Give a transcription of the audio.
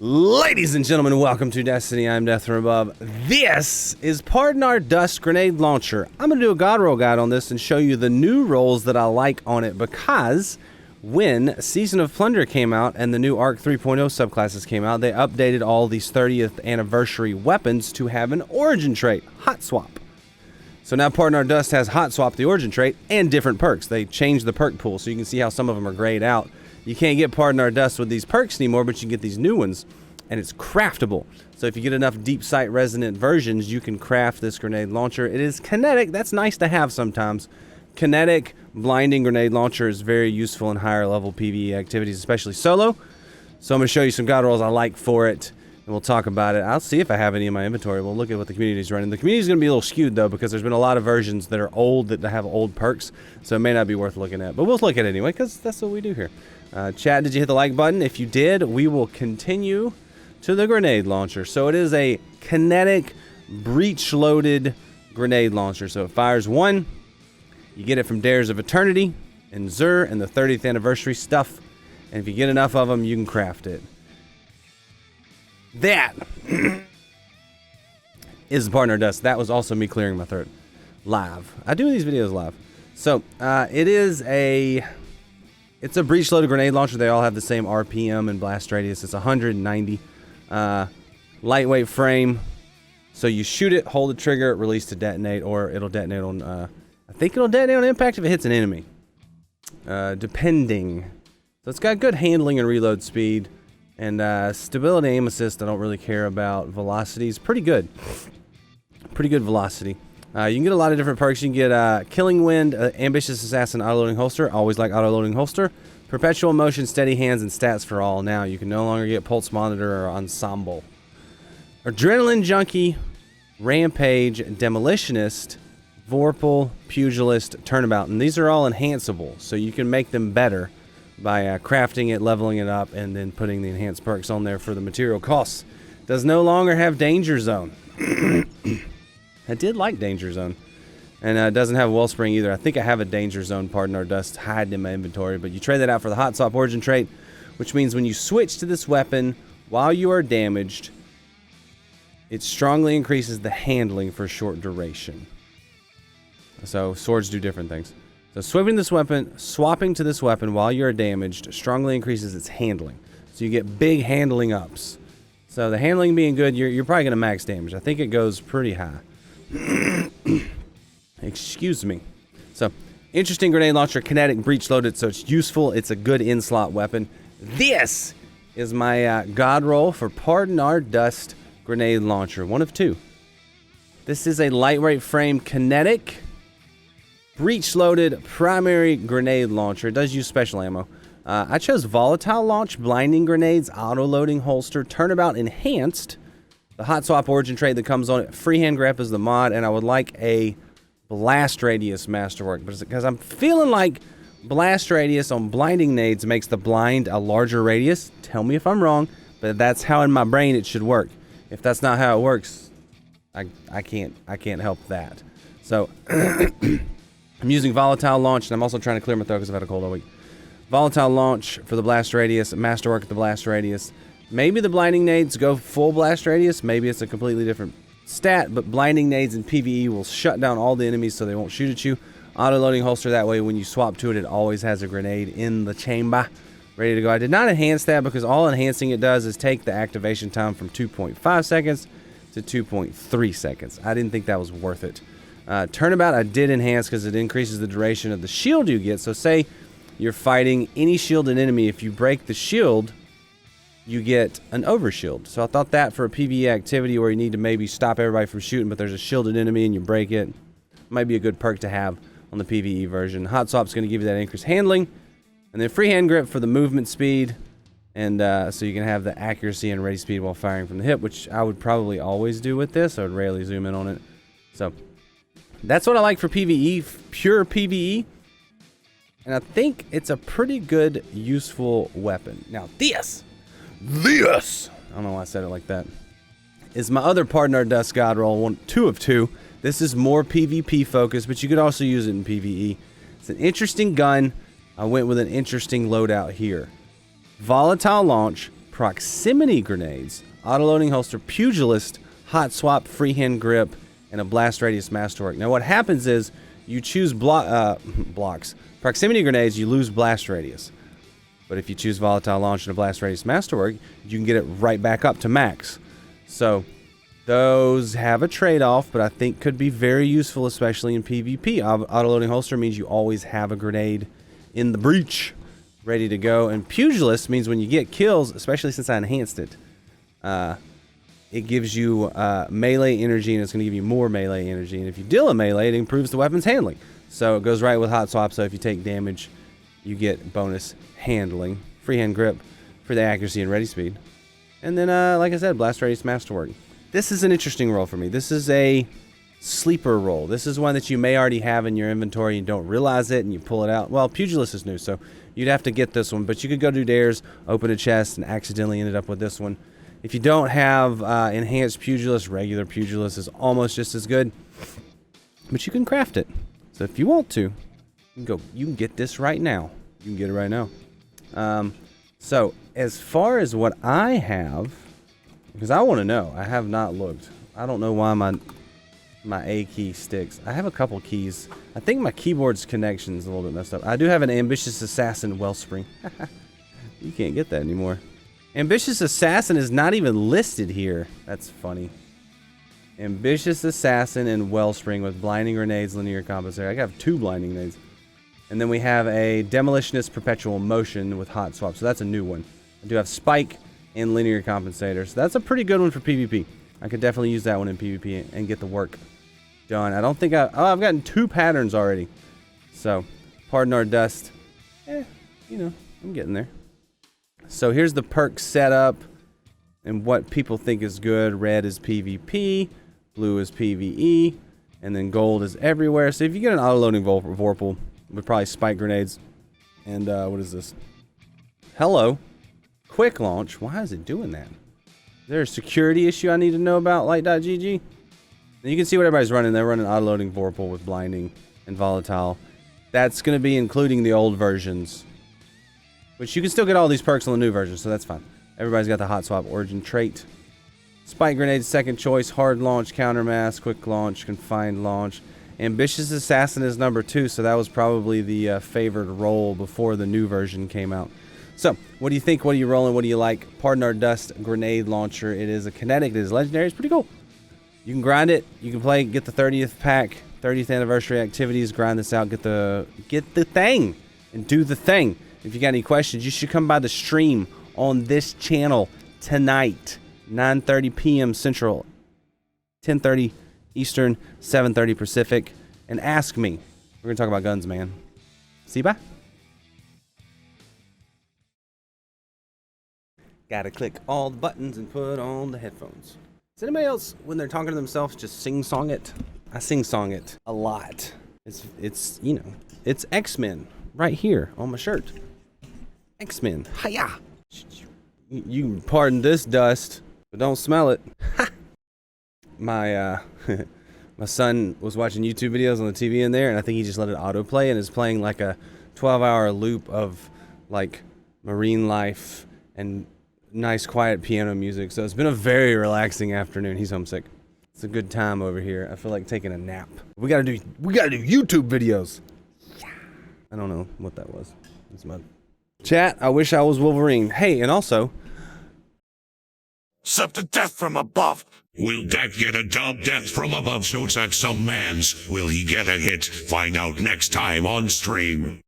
Ladies and gentlemen, welcome to Destiny. I'm Death from Above. This is Pardon Our Dust Grenade Launcher. I'm going to do a God roll guide on this and show you the new rolls that I like on it, because when Season of Plunder came out and the new Arc 3.0 subclasses came out, they updated all these 30th anniversary weapons to have an origin trait, Hot Swap. So now Pardon Our Dust has Hot Swap, the origin trait, and different perks. They changed the perk pool, so you can see how some of them are grayed out. You can't get Pardon Our Dust with these perks anymore, but you can get these new ones, and it's craftable. So if you get enough deep sight resonant versions, you can craft this grenade launcher. It is kinetic. That's nice to have sometimes. Kinetic blinding grenade launcher is very useful in higher level PvE activities, especially solo. So I'm going to show you some God rolls I like for it, and we'll talk about it. I'll see if I have any in my inventory. We'll look at what the community is running. The community is going to be a little skewed, though, because there's been a lot of versions that are old that have old perks, so it may not be worth looking at. But we'll look at it anyway, because that's what we do here. Chat, did you hit the like button? If you did, we will continue to the grenade launcher. So it is a kinetic breech-loaded grenade launcher. So it fires one. You get it from Dares of Eternity and Zur and the 30th anniversary stuff. And if you get enough of them, you can craft it. That is the Pardon Our Dust. That was also me clearing my throat live. I do these videos live. So it's a breech-loaded grenade launcher. They all have the same RPM and blast radius. It's 190. Lightweight frame. So you shoot it, hold the trigger, release to detonate, or it'll detonate on, I think it'll detonate on impact if it hits an enemy. Depending. So it's got good handling and reload speed. And stability, aim assist, I don't really care about. Velocity is pretty good. Pretty good velocity. You can get a lot of different perks. You can get Killing Wind, Ambitious Assassin, Auto-Loading Holster. Always like Auto-Loading Holster. Perpetual Motion, Steady Hands, and Stats for All. Now, you can no longer get Pulse Monitor or Ensemble. Adrenaline Junkie, Rampage, Demolitionist, Vorpal, Pugilist, Turnabout. And these are all enhanceable, so you can make them better by crafting it, leveling it up, and then putting the enhanced perks on there for the material costs. Does no longer have Danger Zone. I did like Danger Zone. And it doesn't have Wellspring either. I think I have a Danger Zone Pardon Our Dust hiding in my inventory. But you trade that out for the Hot Swap origin trait, which means when you switch to this weapon while you are damaged, it strongly increases the handling for short duration. So swords do different things. So swapping to this weapon while you're damaged strongly increases its handling. So you get big handling ups. So the handling being good, you're probably going to max damage. I think it goes pretty high. Excuse me. So, interesting grenade launcher, kinetic, breech loaded, so it's useful. It's a good in-slot weapon. This is my God roll for Pardon Our Dust grenade launcher. One of two. This is a lightweight frame kinetic, breech loaded primary grenade launcher. It does use special ammo. I chose volatile launch, blinding grenades, auto-loading holster, turnabout enhanced, the Hot Swap origin trait that comes on it, freehand grip is the mod, and I would like a blast radius masterwork, because I'm feeling like blast radius on blinding nades makes the blind a larger radius. Tell me if I'm wrong, but that's how in my brain it should work. If that's not how it works, I can't help that. So I'm using volatile launch, and I'm also trying to clear my throat because I've had a cold all week. Volatile launch for the blast radius, masterwork at the blast radius. Maybe the blinding nades go full blast radius. Maybe it's a completely different stat, but blinding nades in PvE will shut down all the enemies so they won't shoot at you. Auto-loading holster, that way when you swap to it, it always has a grenade in the chamber ready to go. I did not enhance that because all enhancing it does is take the activation time from 2.5 seconds to 2.3 seconds. I didn't think that was worth it. Turnabout I did enhance because it increases the duration of the shield you get. So say you're fighting any shielded enemy. If you break the shield, you get an overshield. So I thought that for a PvE activity where you need to maybe stop everybody from shooting, but there's a shielded enemy and you break it, might be a good perk to have on the PvE version. Hot Swap's going to give you that increased handling. And then freehand grip for the movement speed. And so you can have the accuracy and ready speed while firing from the hip, which I would probably always do with this. I would rarely zoom in on it. So that's what I like for PvE, pure PvE. And I think it's a pretty good, useful weapon. Now this, I don't know why I said it like that, is my other Pardon Our Dust God roll, two of two. This is more PvP focused, but you could also use it in PvE. It's an interesting gun. I went with an interesting loadout here. Volatile launch, proximity grenades, auto-loading holster, pugilist, hot swap, freehand grip, and a blast radius masterwork. Now what happens is you choose blocks. Proximity grenades, you lose blast radius. But if you choose volatile launch and a blast radius masterwork, you can get it right back up to max. So those have a trade-off, but I think could be very useful, especially in PvP. Auto-loading holster means you always have a grenade in the breach ready to go. And pugilist means when you get kills, especially since I enhanced it, it gives you melee energy, and it's going to give you more melee energy. And if you deal a melee, it improves the weapon's handling. So it goes right with hot swap. So if you take damage, you get bonus handling, freehand grip for the accuracy and ready speed. And then, like I said, blast radius masterwork. This is an interesting role for me. This is a sleeper role. This is one that you may already have in your inventory and don't realize it, and you pull it out. Well, pugilist is new, so you'd have to get this one. But you could go do dares, open a chest, and accidentally ended up with this one. If you don't have enhanced pugilist, regular pugilist is almost just as good. But you can craft it. So if you want to, you can get this right now. You can get it right now. So as far as what I have, because I want to know, I have not looked. I don't know why my A key sticks. I have a couple keys. I think my keyboard's connection's a little bit messed up. I do have an ambitious assassin wellspring. You can't get that anymore. Ambitious assassin is not even listed here. That's funny. Ambitious assassin and wellspring with blinding grenades, linear compensator. I have 2 blinding grenades. And then we have a demolitionist perpetual motion with hot swap. So that's a new one. I do have spike and linear compensator. So that's a pretty good one for PvP. I could definitely use that one in PvP and get the work done. I don't think I've gotten 2 patterns already. So, pardon our dust. You know, I'm getting there. So here's the perk setup and what people think is good. Red is PvP, blue is PvE, and then gold is everywhere. So if you get an auto-loading Vorpal with probably spike grenades, and what is this? Hello. Quick launch. Why is it doing that? Is there a security issue I need to know about? Light.gg? And you can see what everybody's running. They're running auto-loading Vorpal with blinding and volatile. That's going to be including the old versions. Which you can still get all these perks on the new version, so that's fine. Everybody's got the hot swap origin trait. Spike grenade, second choice. Hard launch, counter mass, quick launch, confined launch. Ambitious assassin is number 2, so that was probably the favored role before the new version came out. So, what do you think? What are you rolling? What do you like? Pardon our dust grenade launcher. It is a kinetic. It is legendary. It's pretty cool. You can grind it. You can play. Get the 30th pack, 30th anniversary activities. Grind this out. Get the thing and do the thing. If you got any questions, you should come by the stream on this channel tonight, 9:30 p.m. Central, 10:30 Eastern, 7:30 Pacific, and ask me. We're gonna talk about guns, man. See, bye. Gotta click all the buttons and put on the headphones. Does anybody else, when they're talking to themselves, just sing-song it? I sing-song it a lot. It's you know, it's X-Men right here on my shirt. X-Men. Hiya! You can pardon this dust, but don't smell it. My my son was watching YouTube videos on the TV in there, and I think he just let it autoplay and is playing like a 12-hour loop of like marine life and nice quiet piano music. So it's been a very relaxing afternoon. He's homesick. It's a good time over here. I feel like taking a nap. We gotta do YouTube videos. Yeah. I don't know what that was. It's my chat. I wish I was Wolverine. Hey, and also, Sup to death from above. Will Death get a dub? Death from above shoots at some mans. Will he get a hit? Find out next time on stream.